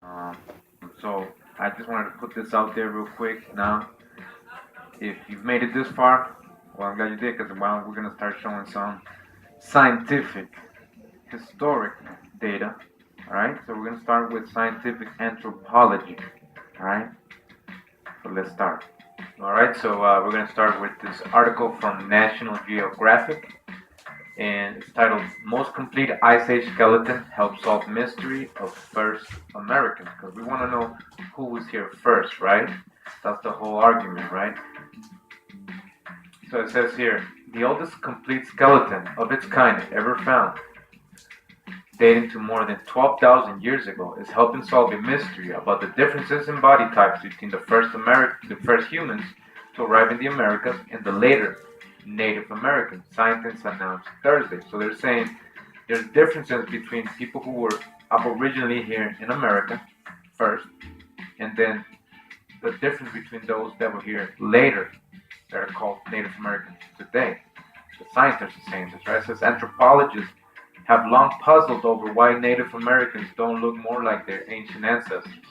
Um, so I just wanted to put this out there real quick. Now, if you've made it this far, well, I'm glad you did, because we're gonna start showing some scientific, historic data. All right. So we're gonna start with scientific anthropology. All right. So let's start. All right. So we're gonna start with this article from National Geographic, and it's titled "Most Complete Ice Age Skeleton Helps Solve Mystery of First Americans." Because we want to know who was here first, right? That's the whole argument, right? So it says here, the oldest complete skeleton of its kind ever found, dating to more than 12,000 years ago, is helping solve a mystery about the differences in body types between the first humans to arrive in the Americas and the later Native Americans. Scientists announced Thursday. So they're saying there's differences between people who were aboriginally here in America first, and then the difference between those that were here later that are called Native Americans today. The scientists are saying this, right? It says anthropologists have long puzzled over why Native Americans don't look more like their ancient ancestors,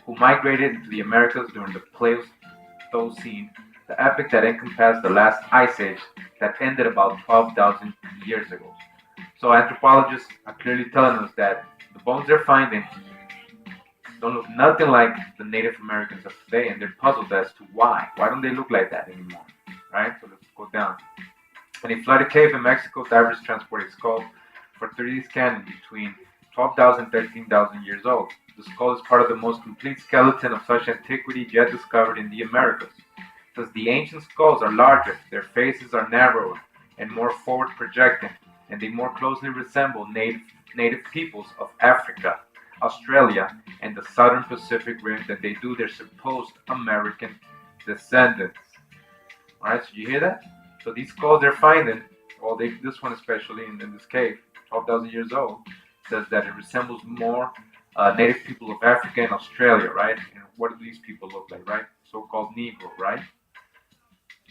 who migrated into the Americas during the Pleistocene, the epoch that encompassed the last ice age that ended about 12,000 years ago. So anthropologists are clearly telling us that the bones they're finding don't look nothing like the Native Americans of today, and they're puzzled as to why. Why don't they look like that anymore? Right? So let's go down. In a flooded cave in Mexico, divers transport a skull for 3D scanning between 12,000 and 13,000 years old. The skull is part of the most complete skeleton of such antiquity yet discovered in the Americas. Thus, the ancient skulls are larger, their faces are narrower and more forward projecting, and they more closely resemble native peoples of Africa, Australia, and the southern Pacific Rim than they do their supposed American descendants. Alright, so you hear that? So these skulls they're finding, well, this one especially in this cave, 12,000 years old, says that it resembles more native people of Africa and Australia, right? And what do these people look like, right? So-called Negro, right?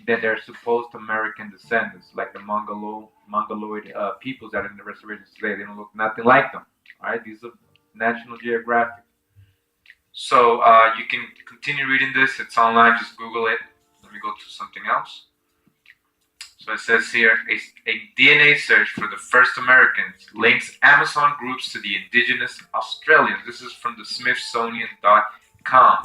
Than their supposed American descendants, like the Mongoloid peoples that are in the reservations today. They don't look nothing like them, right? These are National Geographic. So you can continue reading this. It's online. Just Google it. Let me go to something else. So it says here, a DNA search for the first Americans links Amazon groups to the indigenous Australians. This is from the Smithsonian.com.